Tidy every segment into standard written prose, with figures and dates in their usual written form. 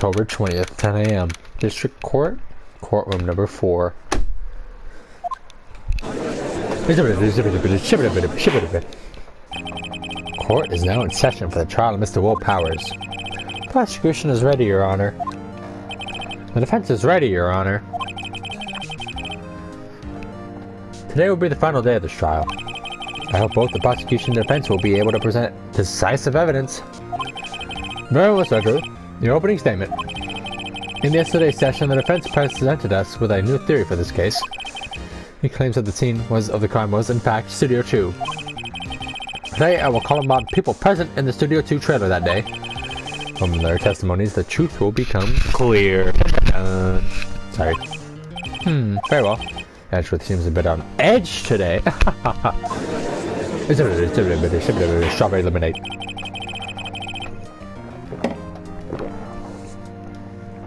October 20th, 10 a.m. District Court, courtroom number 4. Court is now in session for the trial of Mr. Will Powers. Prosecution is ready, Your Honor. The defense is ready, Your Honor. Today will be the final day of this trial. I hope both the prosecution and defense will be able to present decisive evidence. Very well, Judge. Your opening statement. In yesterday's session, the defense presented us with a new theory for this case. He claims that the scene of the crime was, in fact, Studio 2. Today, I will call upon people present in the Studio 2 trailer that day. From their testimonies, the truth will become clear. Sorry. Very well. Edgeworth seems a bit on edge today. Strawberry lemonade.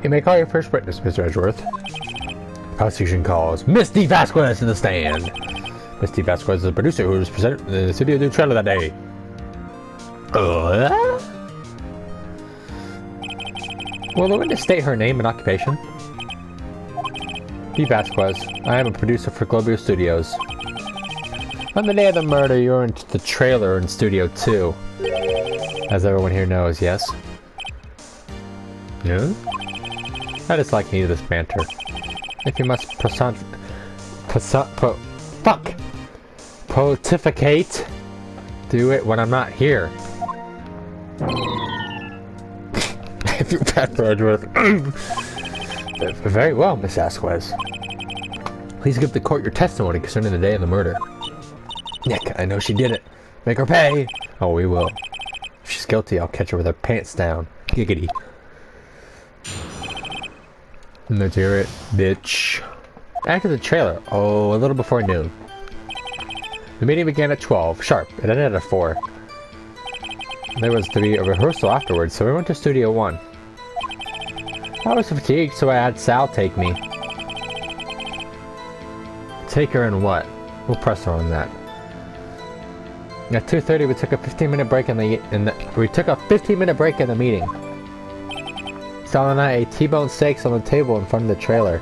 You may call your first witness, Mr. Edgeworth. Prosecution calls Misty Vasquez to the stand. Misty Vasquez is the producer who was present in the Studio 2 trailer that day. Will the witness state her name and occupation? B. Vasquez. I am a producer for Globio Studios. On the day of the murder, you were in the trailer in Studio 2. As everyone here knows, yes? No? I dislike needless banter. If you must pontificate, do it when I'm not here. If you're bad for Edgeworth. Very well, Miss Vasquez. Please give the court your testimony concerning the day of the murder. Nick, I know she did it. Make her pay. Oh, we will. If she's guilty, I'll catch her with her pants down. Giggity. Let's hear it, bitch. After the trailer, a little before noon. The meeting began at 12, sharp. It ended at 4. There was to be a rehearsal afterwards, so we went to Studio 1. I was fatigued, so I had Sal take me. Take her in what? We'll press her on that. At 2:30, we took a 15-minute break in the meeting. Sal and I ate T-bone steaks on the table in front of the trailer.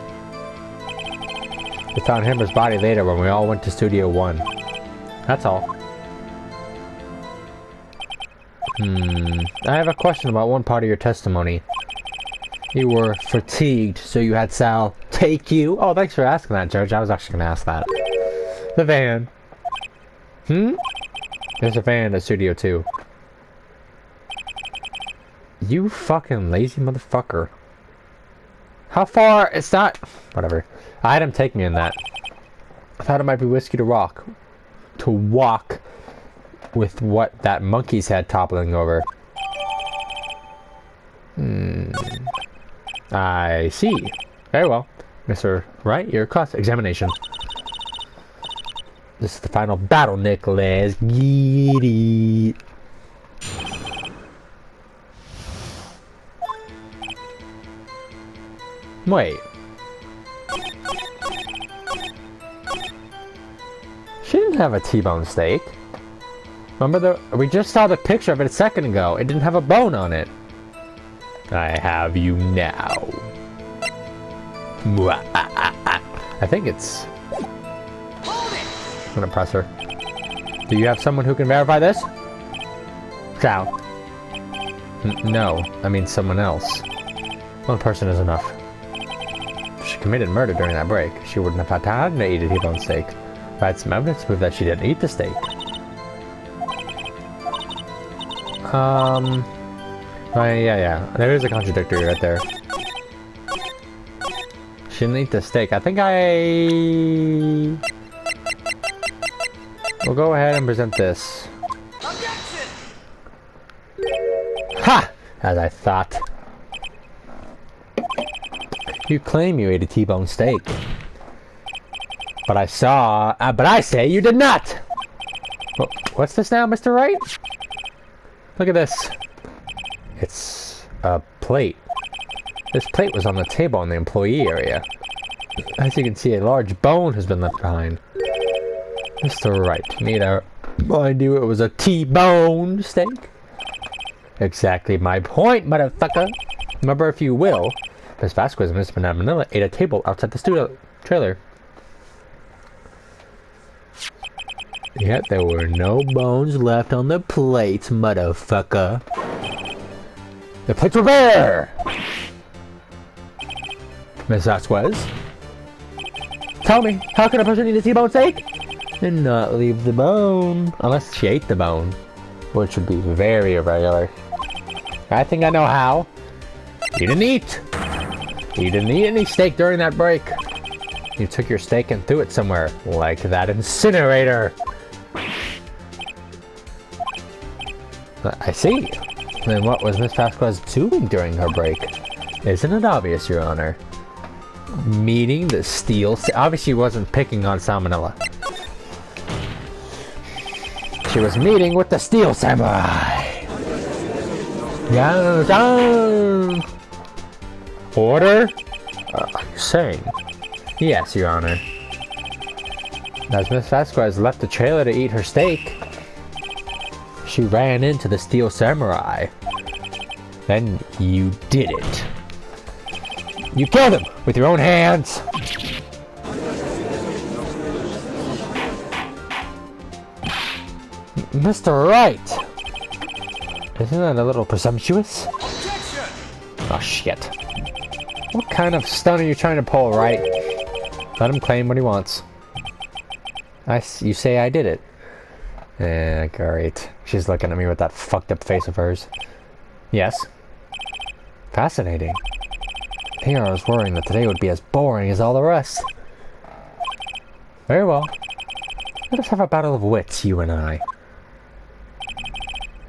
We found Hammer's body later when we all went to Studio 1. That's all. I have a question about one part of your testimony. You were fatigued, so you had Sal take you. Oh, thanks for asking that, Judge. I was actually going to ask that. The van. There's a van at Studio 2. You fucking lazy motherfucker. How far? It's not... Whatever. I had him take me in that. I thought it might be risky to walk with what that monkey's head toppling over. I see. Very well. Mr. Wright, your cross-examination. This is the final battle, Nicholas. Giddy. Wait. She didn't have a T-bone steak. Remember we just saw the picture of it a second ago. It didn't have a bone on it. I have you now. I think it's... I'm gonna press her. Do you have someone who can verify this? Sal. No, I mean someone else. One person is enough. If she committed murder during that break, she wouldn't have had time to eat a T-bone steak. If I had some evidence to prove that she didn't eat the steak. Yeah. There is a contradictory right there. She didn't eat the steak. I think we'll go ahead and present this. Objection! Ha! As I thought. You claim you ate a T-bone steak. But I say you did not! What's this now, Mr. Wright? Look at this. It's a plate. This plate was on the table in the employee area. As you can see, a large bone has been left behind. Mr. Wright, need to remind you it was a T-bone steak. Exactly my point, motherfucker. Remember, if you will, Miss Vasquez and Miss Manila ate at a table outside the studio trailer. Yet there were no bones left on the plates, motherfucker. The plates were bare! Miss Vasquez? Tell me, how can a person eat a T-bone steak and not leave the bone? Unless she ate the bone, which would be very irregular. I think I know how. You didn't eat! You didn't eat any steak during that break. You took your steak and threw it somewhere, like that incinerator. I see. Then what was Miss Vasquez doing during her break? Isn't it obvious, Your Honor? Meeting the steel... Obviously, she wasn't picking on Salmonella. She was meeting with the Steel Samurai. Yeah. Order? Saying. Yes, Your Honor. As Miss Vasquez left the trailer to eat her steak, she ran into the Steel Samurai. Then you did it. You killed him with your own hands. Mr. Wright! Isn't that a little presumptuous? Objection! Oh shit. What kind of stunt are you trying to pull, Wright? Let him claim what he wants. You say I did it. Yeah, great. She's looking at me with that fucked up face of hers. Yes. Fascinating. Here I was worrying that today would be as boring as all the rest. Very well. Let us have a battle of wits, you and I.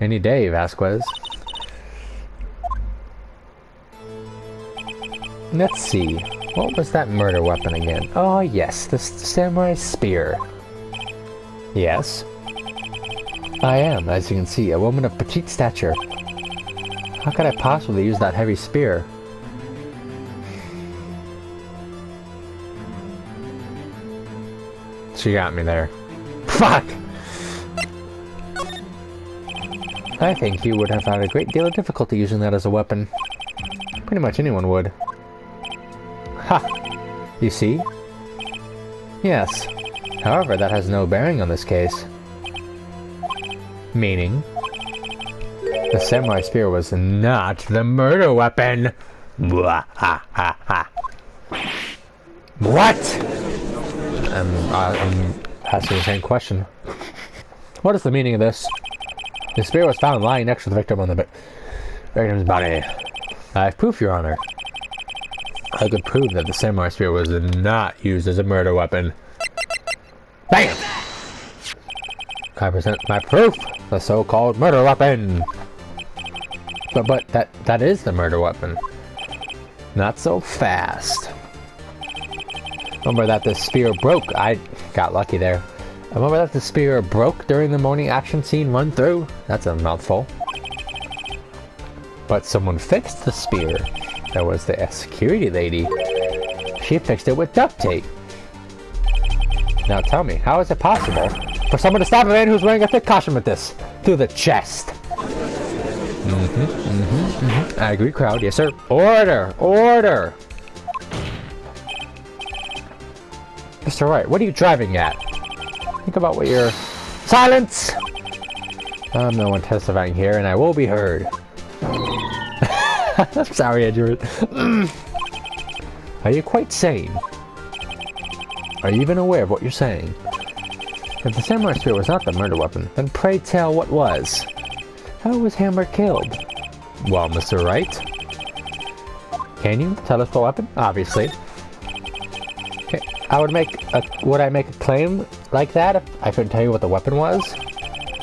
Any day, Vasquez. Let's see. What was that murder weapon again? Oh yes, the samurai spear. Yes. I am, as you can see, a woman of petite stature. How could I possibly use that heavy spear? She got me there. Fuck! I think you would have had a great deal of difficulty using that as a weapon. Pretty much anyone would. Ha! You see? Yes. However, that has no bearing on this case. Meaning? The samurai spear was not the murder weapon! What? I'm asking the same question. What is the meaning of this? The spear was found lying next to the victim on the victim's body. I have proof, Your Honor. I could prove that the samurai spear was not used as a murder weapon. BAM! I present my proof, the so-called murder weapon. But that is the murder weapon. Not so fast. Remember that the spear broke. I got lucky there. Remember that the spear broke during the morning action scene run through? That's a mouthful. But someone fixed the spear. That was the security lady. She fixed it with duct tape. Now tell me, how is it possible for someone to stab a man who's wearing a thick costume with this? Through the chest. I agree, crowd. Yes, sir. Order! Order! Mr. Wright, what are you driving at? Think about what you're... Silence! I'm the one testifying here, and I will be heard. I'm sorry, Edgeworth. Are you quite sane? Are you even aware of what you're saying? If the samurai spear was not the murder weapon, then pray tell what was. How was Hammer killed? Well, Mr. Wright? Can you tell us what weapon? Obviously. Would I make a claim like that if I couldn't tell you what the weapon was?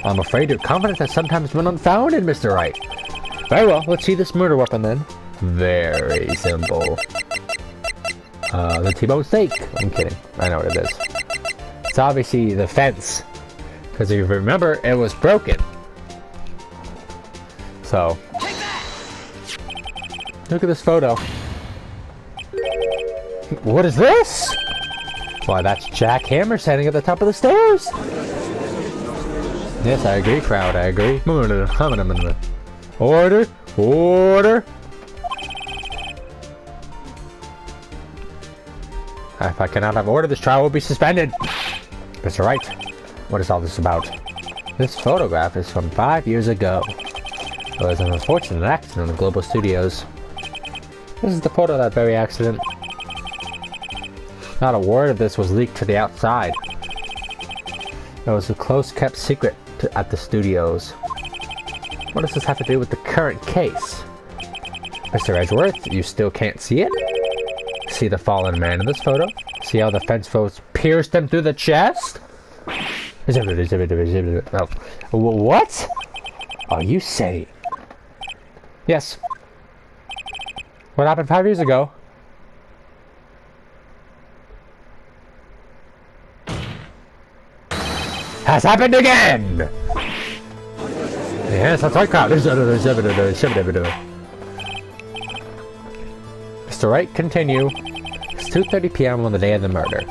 I'm afraid your confidence has sometimes been unfounded, Mr. Wright. Very well, let's see this murder weapon then. Very simple. The T-bone steak. I'm kidding. I know what it is. It's obviously the fence. Because if you remember, it was broken. So. Look at this photo. What is this? Why, that's Jack Hammer standing at the top of the stairs. Yes, I agree, crowd. I agree. Order. Order. If I cannot have order, this trial will be suspended. Mr. Wright, what is all this about? This photograph is from 5 years ago. It was an unfortunate accident in the Global Studios. This is the photo of that very accident. Not a word of this was leaked to the outside. It was a close-kept secret at the studios. What does this have to do with the current case? Mr. Edgeworth, you still can't see it? See the fallen man in this photo? See how the fence post pierced him through the chest? Oh. What? Are you saying? Yes. What happened 5 years ago? Has happened again! Yes, that's right, crowd. Mr. Wright, continue. It's 2:30 p.m. on the day of the murder.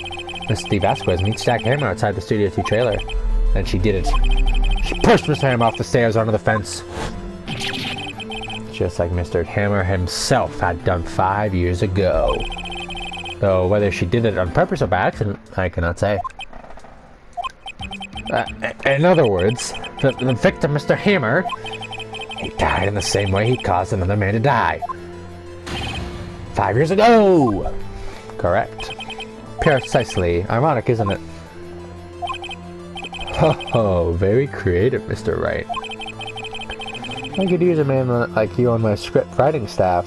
Miss D. Vasquez meets Jack Hammer outside the Studio 2 trailer. And she did it. She pushed Mr. Hammer off the stairs onto the fence. Just like Mr. Hammer himself had done 5 years ago. Though whether she did it on purpose or by accident, I cannot say. In other words, the victim, Mr. Hammer, he died in the same way he caused another man to die. 5 years ago! Correct. Precisely. Ironic, isn't it? Oh, very creative, Mr. Wright. I could use a man like you on my script writing staff.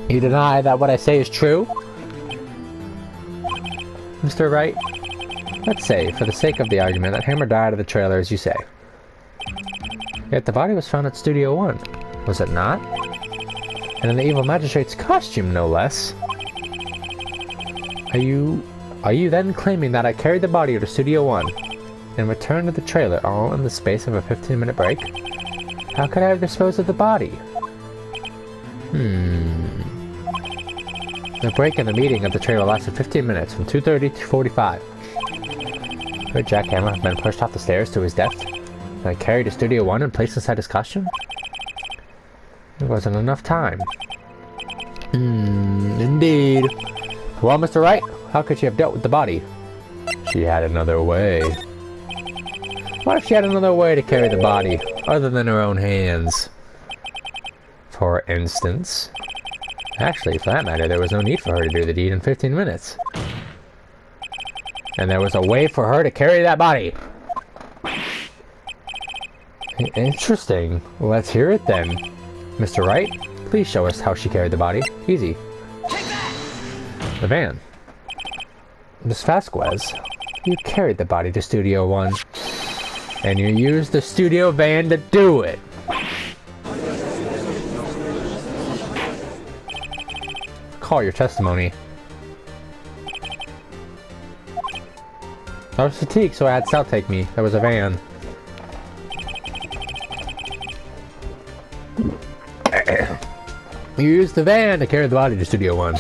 You deny that what I say is true? Mr. Wright? Let's say, for the sake of the argument, that Hammer died of the trailer as you say. Yet the body was found at Studio 1, was it not? And in the evil magistrate's costume, no less. Are you then claiming that I carried the body to Studio 1 and returned to the trailer all in the space of a 15-minute break? How could I have disposed of the body? The break in the meeting of the trailer lasted 15 minutes, from 2:30 to 45. Could Jack Hammer have been pushed off the stairs to his death, and carried to Studio 1 and placed inside his costume? There wasn't enough time. Indeed. Well, Mr. Wright, how could she have dealt with the body? She had another way. What if she had another way to carry the body, other than her own hands? For instance. Actually, for that matter, there was no need for her to do the deed in 15 minutes. And there was a way for her to carry that body. Interesting. Let's hear it then. Mr. Wright, please show us how she carried the body. Easy. The van. Miss Vasquez, you carried the body to Studio 1. And you used the studio van to do it. Call your testimony. I was fatigued, so I had Sal take me. There was a van. You used the van to carry the body to Studio 1.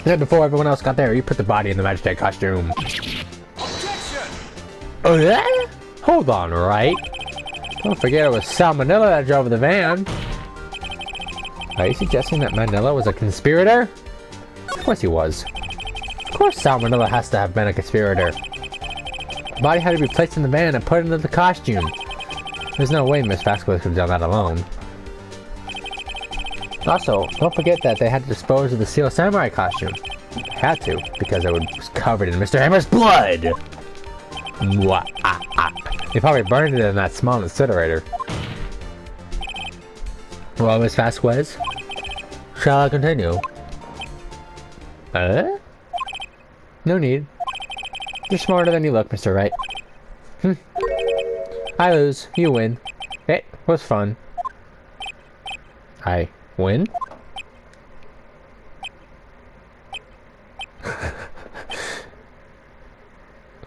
Then before everyone else got there, you put the body in the magistrate costume. Oh yeah? Hold on, Wright. Don't forget it was Sal Manila that drove the van. Are you suggesting that Manila was a conspirator? Of course he was. Of course Sal Manila has to have been a conspirator. The body had to be placed in the van and put into the costume. There's no way Miss Vasquez could have done that alone. Also, don't forget that they had to dispose of the Steel Samurai costume. Had to, because it was covered in Mr. Hammer's blood! They probably burned it in that small incinerator. Well, Miss Vasquez, shall I continue? No need. You're smarter than you look, Mr. Wright. I lose, you win. It was fun. I win?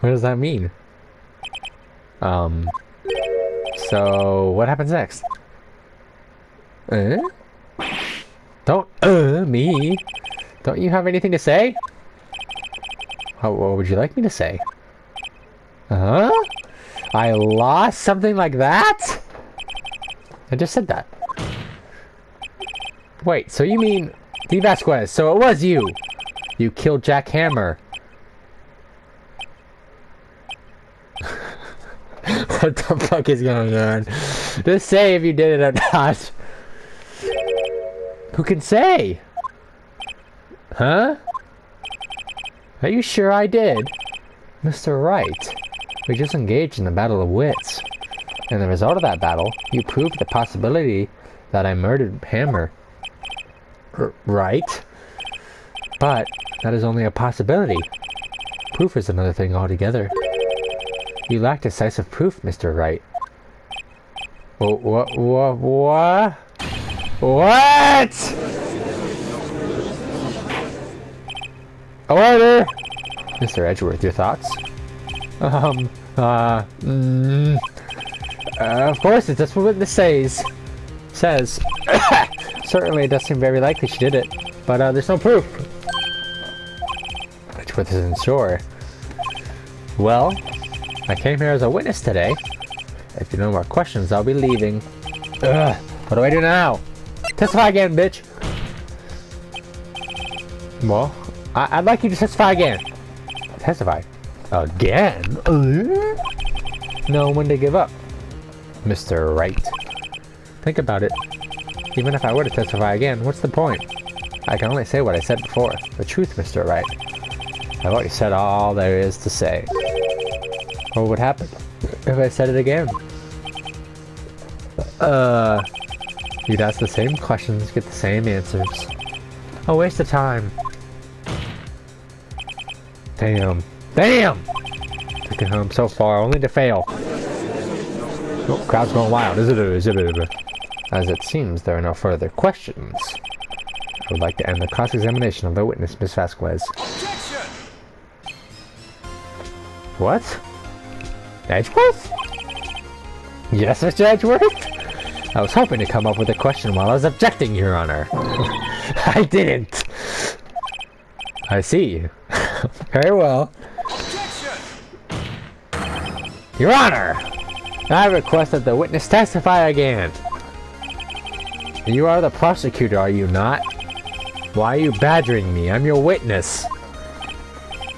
What does that mean? So what happens next? Don't me. Don't you have anything to say? What would you like me to say? Huh? I lost something like that? I just said that. Wait, so you mean D. Vasquez, so it was you. You killed Jack Hammer. What the fuck is going on? Just say if you did it or not. Who can say? Huh? Are you sure I did? Mr. Wright, we just engaged in a battle of wits. And the result of that battle, you proved the possibility that I murdered Hammer. Right? But that is only a possibility. Proof is another thing altogether. You lack decisive proof, Mr. Wright. What? What? Order! Mr. Edgeworth, your thoughts? Of course, it's just what this says. Certainly, it does seem very likely she did it, but there's no proof. Edgeworth isn't sure. Well, I came here as a witness today. If you no more questions, I'll be leaving. Ugh, what do I do now? Testify again, bitch! Well, I'd like you to testify again. Testify? Again? No one to give up. Mr. Wright. Think about it. Even if I were to testify again, what's the point? I can only say what I said before. The truth, Mr. Wright. I've already said all there is to say. What would happen if I said it again? You'd ask the same questions, get the same answers. A waste of time. Damn. Damn! Took it home so far, only to fail. Oh, crowd's going wild. As it seems, there are no further questions. I would like to end the cross-examination of the witness, Miss Vasquez. Objection! What? Edgeworth? Yes, Mr. Edgeworth? I was hoping to come up with a question while I was objecting, Your Honor. I didn't. I see. Very well. Objection! Your Honor! I request that the witness testify again. You are the prosecutor, are you not? Why are you badgering me? I'm your witness.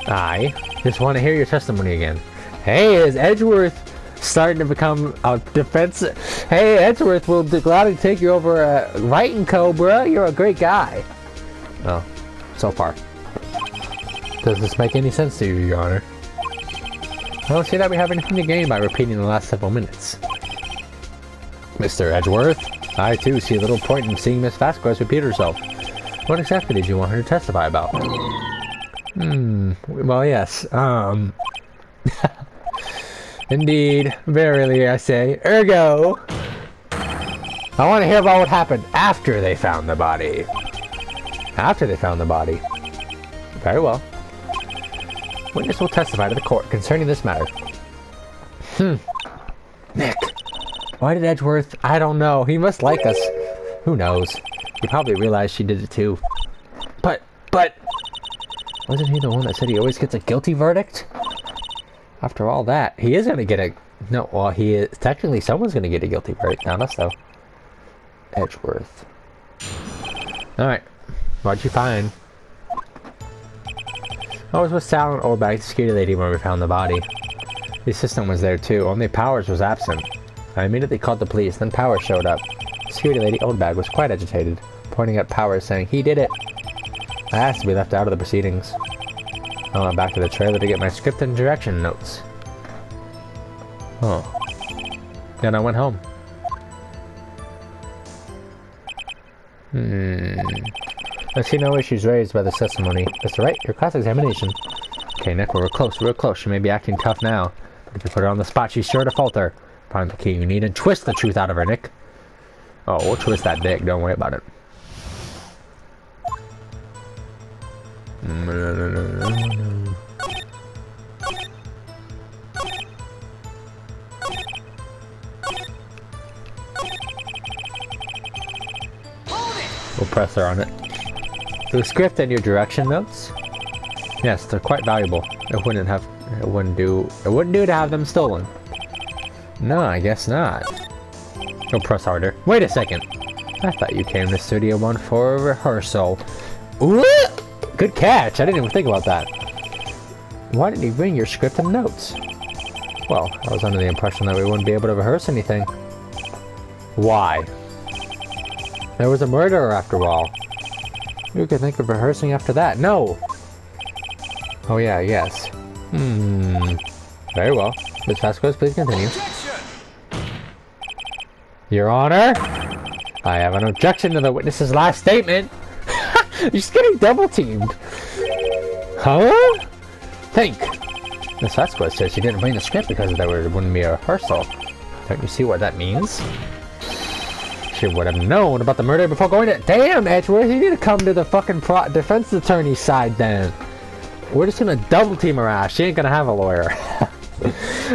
I just want to hear your testimony again. Hey, is Edgeworth starting to become a defense? Hey, Edgeworth will gladly take you over Wright and Co, bro. You're a great guy. Oh, so far. Does this make any sense to you, Your Honor? I don't see that we have anything to gain by repeating the last several minutes. Mr. Edgeworth, I too see a little point in seeing Miss Vasquez repeat herself. What exactly did you want her to testify about? Well, yes, Indeed, verily I say, ergo! I want to hear about what happened after they found the body. After they found the body. Very well. Witness will testify to the court concerning this matter. Nick. Why did Edgeworth? I don't know. He must like us. Who knows? He probably realized she did it too. But... wasn't he the one that said he always gets a guilty verdict? After all that, he is going to get a... No, well, he is... Technically, someone's going to get a guilty verdict. Not us, though. Edgeworth. Alright. What'd you find? I was with Sal and Orbag, the security lady, when we found the body. The assistant was there too, only Powers was absent. I immediately called the police, then Powers showed up. The security lady, Oldbag, was quite agitated, pointing at Powers saying, "He did it!" I asked to be left out of the proceedings. I went back to the trailer to get my script and direction notes. Oh. Then I went home. I see no issues raised by this testimony. Mr. Wright, your cross-examination. Okay, Nick, we're real close. She may be acting tough now, but if you put her on the spot, she's sure to falter. Find the key you need and twist the truth out of her, Nick. Oh, we'll twist that dick. Don't worry about it. We'll press her on it. The script and your direction notes? Yes, they're quite valuable. It wouldn't do to have them stolen. No, I guess not. Go press harder. Wait a second. I thought you came to Studio 1 for a rehearsal. Ooh! Good catch. I didn't even think about that. Why didn't you bring your script and notes? Well, I was under the impression that we wouldn't be able to rehearse anything. Why? There was a murderer after all. You could think of rehearsing after that. No! Oh yeah, yes. Very well. Ms. Vasquez, please continue. Objection! Your Honor, I have an objection to the witness's last statement. You're just getting double teamed. Huh? Think. Ms. Vasquez said she didn't bring the script because there wouldn't be a rehearsal. Don't you see what that means? She would have known about the murder before going to— Damn, Edgeworth, you need to come to the fucking defense attorney's side then. We're just gonna double team her ass. She ain't gonna have a lawyer.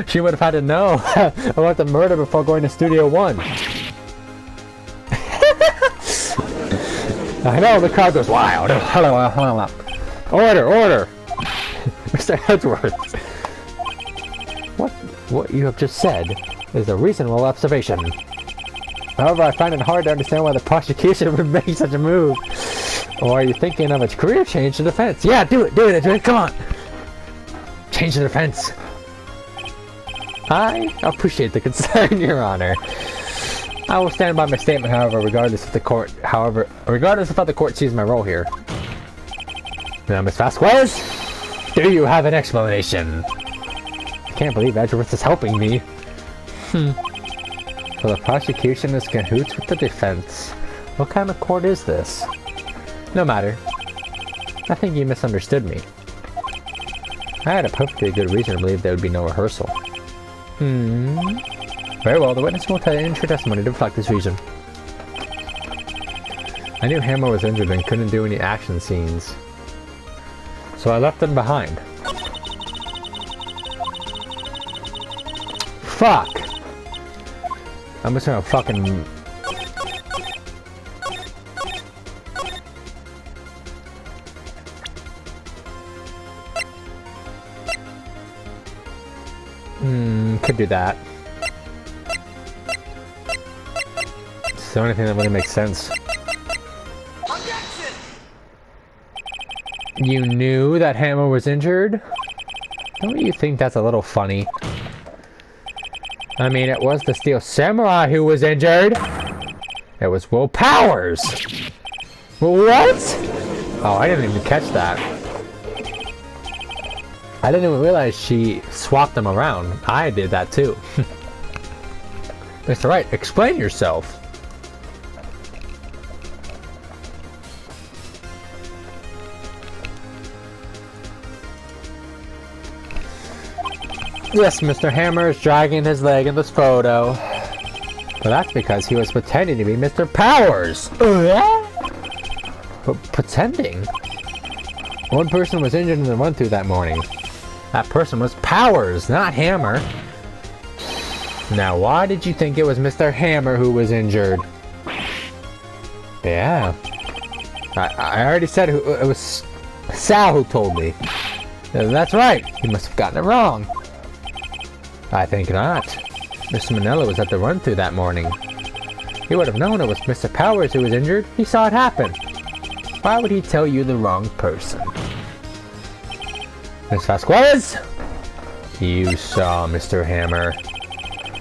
She would have had to know about the murder before going to Studio One. I know, the crowd goes wild. Order, order! Mr. Edgeworth. What you have just said is a reasonable observation. However, I find it hard to understand why the prosecution would make such a move. Or are you thinking of a career change to defense? Yeah, do it, Edgeworth, come on! Change to defense. I appreciate the concern, Your Honor. I will stand by my statement, regardless of how the court sees my role here. Now, Miss Vasquez, do you have an explanation? I can't believe Edgeworth is helping me. So the prosecution is cahoots with the defense. What kind of court is this? No matter. I think you misunderstood me. I had a perfectly good reason to believe there would be no rehearsal. Very well, the witness will tell you in true testimony to reflect this reason. I knew Hammer was injured and couldn't do any action scenes. So I left them behind. Fuck! I'm just gonna fucking... could do that. It's the only thing that really makes sense. Objection! You knew that Hammer was injured? Don't you think that's a little funny? I mean, it was the Steel Samurai who was injured! It was Will Powers! What? Oh, I didn't even catch that. I didn't even realize she swapped them around. I did that too. Mr. Wright, explain yourself. Yes, Mr. Hammer is dragging his leg in this photo. But that's because he was pretending to be Mr. Powers. But pretending? One person was injured in the run-through that morning. That person was Powers, not Hammer. Now, why did you think it was Mr. Hammer who was injured? Yeah. I already said it was Sal who told me. That's right. You must have gotten it wrong. I think not. Mr. Manella was at the run-through that morning. He would have known it was Mr. Powers who was injured. He saw it happen. Why would he tell you the wrong person? Miss Vasquez? You saw Mr. Hammer.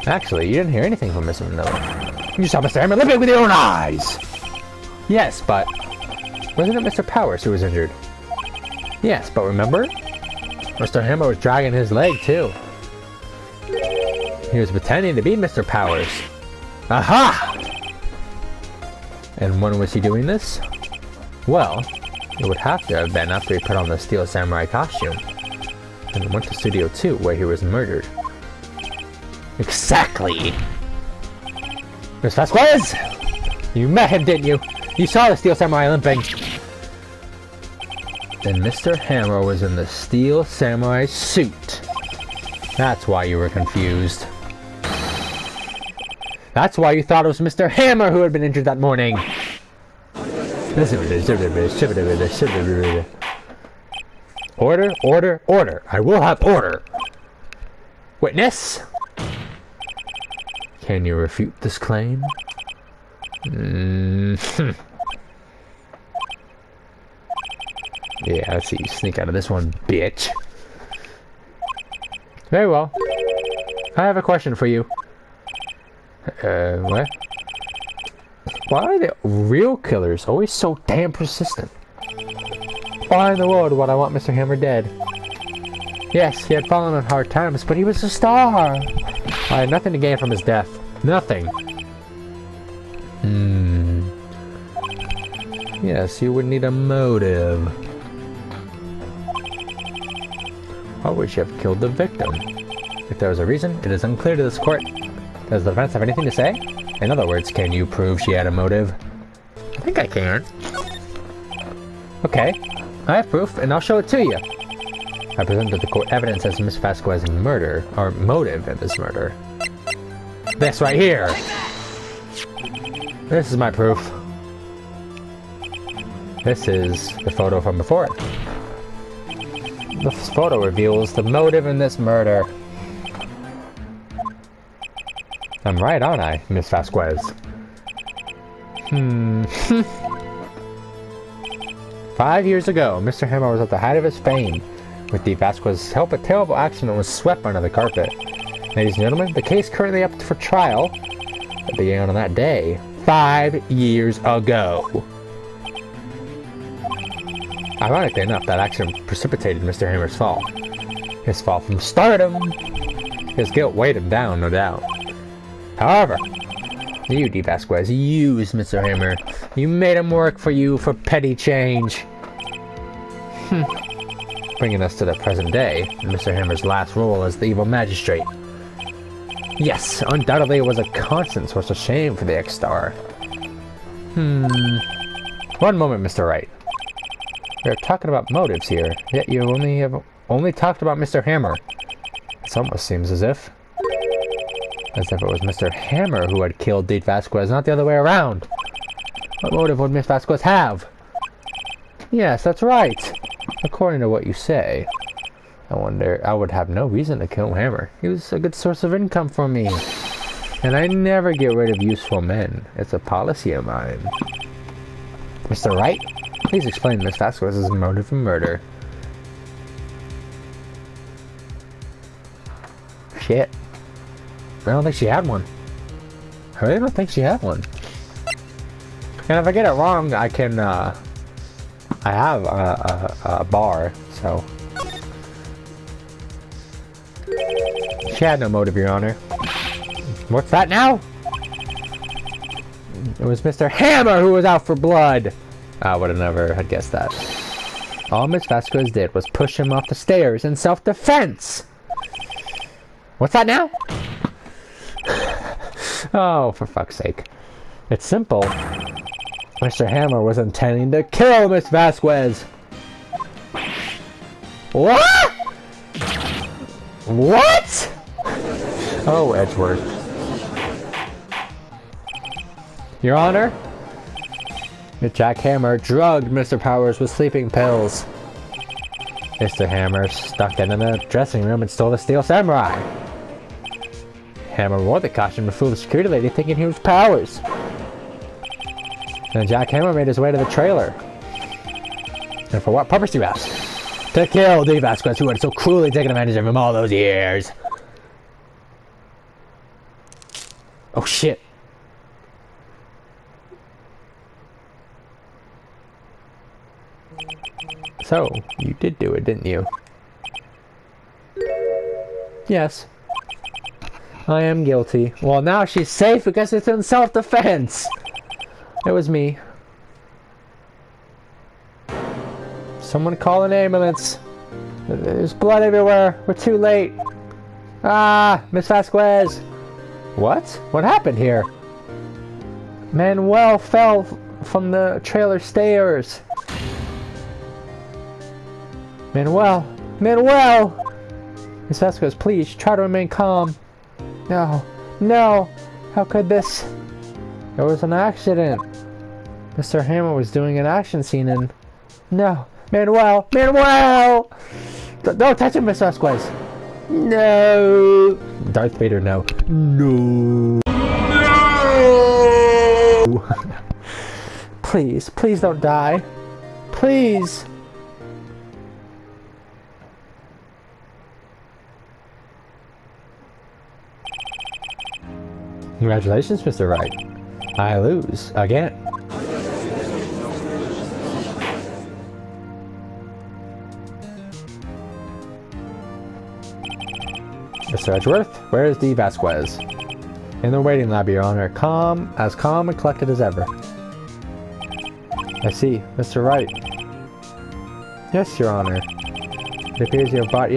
Actually, you didn't hear anything from Mr. Manila. You saw Mr. Hammer living with your own eyes! Yes, but... wasn't it Mr. Powers who was injured? Yes, but remember? Mr. Hammer was dragging his leg, too. He was pretending to be Mr. Powers. Aha! And when was he doing this? Well, it would have to have been after he put on the Steel Samurai costume. And went to Studio 2, where he was murdered. Exactly! Miss Vasquez! You met him, didn't you? You saw the Steel Samurai limping! Then Mr. Hammer was in the Steel Samurai suit. That's why you were confused. That's why you thought it was Mr. Hammer who had been injured that morning! Order, order, order! I will have order! Witness? Can you refute this claim? Yeah, let's see you sneak out of this one, bitch. Very well. I have a question for you. What? Why are the real killers always so damn persistent? Why in the world would I want Mr. Hammer dead? Yes, he had fallen on hard times, but he was a star! I had nothing to gain from his death. Nothing. Yes, you would need a motive. Why would she have killed the victim? If there was a reason, it is unclear to this court. Does the defense have anything to say? In other words, can you prove she had a motive? I think I can. Okay, I have proof, and I'll show it to you. I present to the court evidence as Miss Vasquez's murder, or motive in this murder. This right here! This is my proof. This is the photo from before it. This photo reveals the motive in this murder. I'm right, aren't I, Miss Vasquez? 5 years ago, Mr. Hammer was at the height of his fame. With the Vasquez's help, a terrible accident was swept under the carpet. Ladies and gentlemen, the case currently up for trial that began on that day, 5 years ago. Ironically enough, that accident precipitated Mr. Hammer's fall. His fall from stardom. His guilt weighed him down, no doubt. However, you, D. Vasquez, used Mr. Hammer. You made him work for you for petty change. Bringing us to the present day, Mr. Hammer's last role as the evil magistrate. Yes, undoubtedly it was a constant source of shame for the ex-star. One moment, Mr. Wright. We are talking about motives here, yet you only talked about Mr. Hammer. It almost seems as if it was Mr. Hammer who had killed D. Vasquez, not the other way around. What motive would Miss Vasquez have? Yes, that's right. According to what you say. I wonder, I would have no reason to kill Hammer. He was a good source of income for me. And I never get rid of useful men. It's a policy of mine. Mr. Wright? Please explain Miss Vasquez's motive for murder. Shit. I don't think she had one. I really don't think she had one. And if I get it wrong, I can, I have a bar, so. She had no motive, Your Honor. What's that now? It was Mr. Hammer who was out for blood. I would have never had guessed that. All Miss Vasquez did was push him off the stairs in self-defense. What's that now? Oh, for fuck's sake. It's simple. Mr. Hammer was intending to kill Miss Vasquez. What? What? Oh, Edgeworth. Your Honor? Jack Hammer drugged Mr. Powers with sleeping pills. Mr. Hammer stuck into the dressing room and stole the Steel Samurai. Hammer wore the costume to fool the security lady thinking he was Powers. Then Jack Hammer made his way to the trailer. And for what purpose, you ask? To kill D. Vasquez, who had so cruelly taken advantage of him all those years. Oh shit. So, you did do it, didn't you? Yes. I am guilty. Well, now she's safe because it's in self-defense. It was me. Someone call an ambulance. There's blood everywhere. We're too late. Ah, Miss Vasquez. What? What happened here? Manuel fell from the trailer stairs. Manuel! Manuel! Miss Vasquez, please, try to remain calm. No. No! How could this? There was an accident. Mr. Hammer was doing an action scene and... No! Manuel! Manuel! Don't touch him, Miss Vasquez! No! Darth Vader, no. No! No! Please, please don't die. Please! Congratulations, Mr. Wright. I lose again. Mr. Edgeworth, where is the Vasquez? In the waiting lab, Your Honor. Calm and collected as ever. I see. Mr. Wright. Yes, Your Honor. It appears you have brought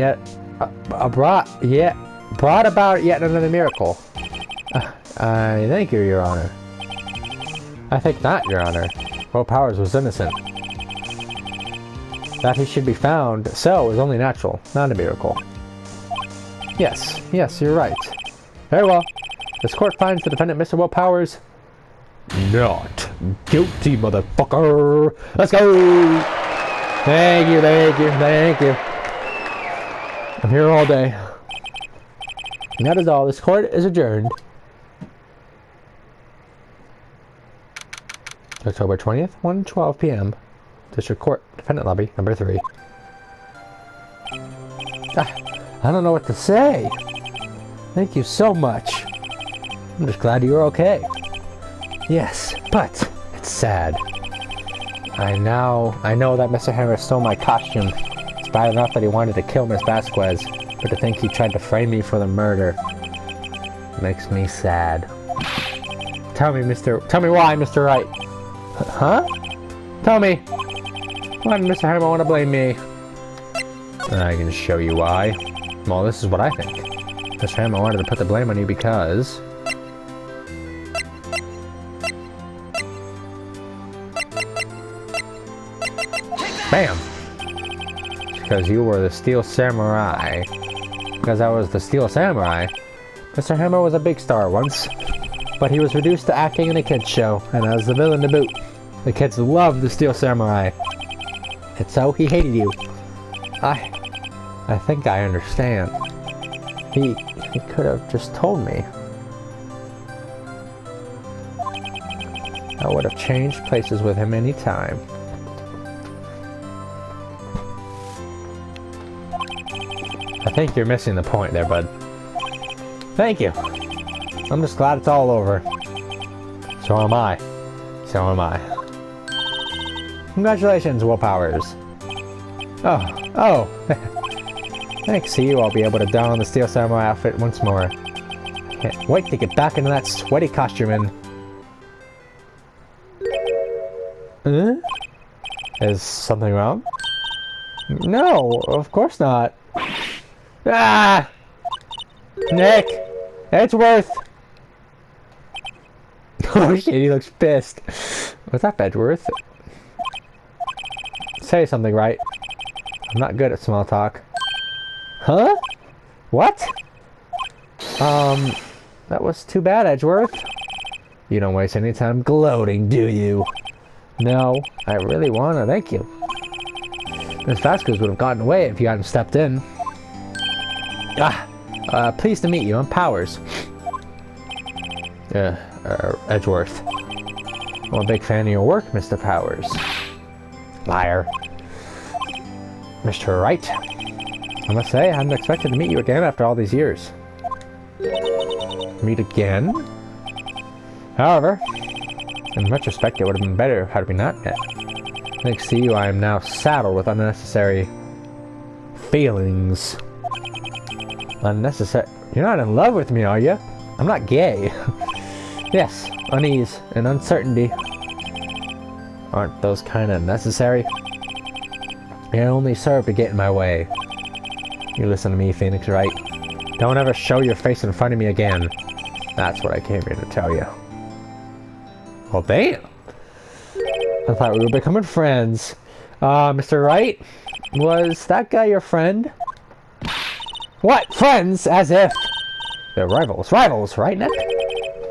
about yet another miracle. I thank you, Your Honor. I think not, Your Honor. Will Powers was innocent. That he should be found so is only natural, not a miracle. Yes, you're right. Very well. This court finds the defendant, Mr. Will Powers, not guilty, motherfucker. Let's go! Thank you. I'm here all day. And that is all. This court is adjourned. October 20th, 1:12 p.m. District Court, Defendant Lobby, number 3. I don't know what to say. Thank you so much. I'm just glad you're okay. Yes, but it's sad. I know that Mr. Hammer stole my costume. It's bad enough that he wanted to kill Miss Vasquez, but to think he tried to frame me for the murder makes me sad. Tell me why, Mr. Wright. Huh? Tell me. Why did Mr. Hammer want to blame me? I can show you why. Well, this is what I think. Mr. Hammer wanted to put the blame on you because... Bam! Because you were the Steel Samurai. Because I was the Steel Samurai. Mr. Hammer was a big star once, but he was reduced to acting in a kids show, and as the villain to boot. The kids loved the Steel Samurai. And so he hated you. I think I understand. He could have just told me. I would have changed places with him any time. I think you're missing the point there, bud. Thank you. I'm just glad it's all over. So am I. Congratulations, Will Powers. Oh. Thanks to you, I'll be able to don the Steel Samurai outfit once more. Can't wait to get back into that sweaty costume and... Is something wrong? No, of course not. Ah! Nick! Edgeworth! Oh shit, he looks pissed. What's up, Edgeworth? Say something, right? I'm not good at small talk. Huh? What? That was too bad, Edgeworth. You don't waste any time gloating, do you? No, I really wanna, thank you. Miss Vasquez would have gotten away if you hadn't stepped in. Pleased to meet you, I'm Powers. Edgeworth. I'm a big fan of your work, Mr. Powers. Liar. Mr. Wright. I must say, I hadn't expected to meet you again after all these years. Meet again? However, in retrospect, it would have been better had we not met. Thanks to you, I am now saddled with unnecessary feelings. Unnecessary? You're not in love with me, are you? I'm not gay. Yes, unease and uncertainty. Aren't those kind of necessary? They only serve to get in my way. You listen to me, Phoenix Wright. Don't ever show your face in front of me again. That's what I came here to tell you. Well, damn. I thought we were becoming friends. Mr. Wright? Was that guy your friend? What? Friends? As if. They're rivals. Rivals, right, Nick?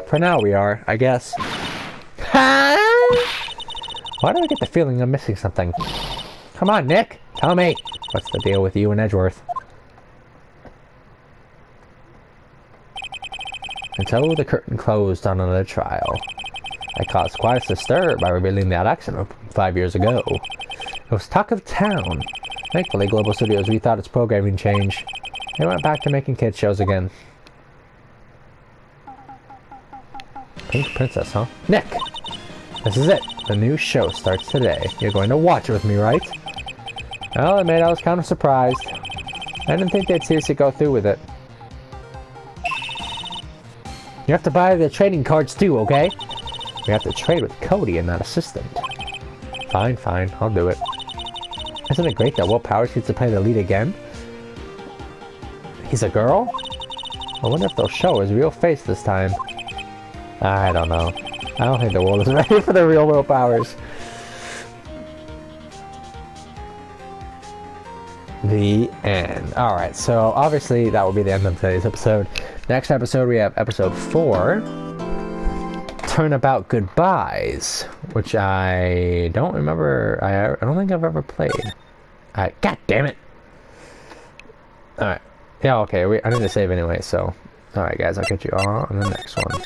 For now we are, I guess. Why do I get the feeling I'm missing something? Come on, Nick. Tell me. What's the deal with you and Edgeworth? Until the curtain closed on another trial. I caused quite a stir by revealing that accident 5 years ago. It was talk of town. Thankfully, Global Studios rethought its programming change. They went back to making kids shows again. Pink Princess, huh? Nick! This is it. The new show starts today. You're going to watch it with me, right? Well, I was kind of surprised. I didn't think they'd seriously go through with it. You have to buy the trading cards too, okay? We have to trade with Cody and that assistant. Fine, fine. I'll do it. Isn't it great that Will Powers gets to play the lead again? He's a girl? I wonder if they'll show his real face this time. I don't know. I don't think the world is ready for the real Will Powers. The end. Alright, so obviously that will be the end of today's episode. Next episode we have episode 4. Turnabout Goodbyes. Which I don't remember. I don't think I've ever played. God damn it. Alright. Yeah, okay. I need to save anyway, so. Alright guys, I'll catch you all on the next one.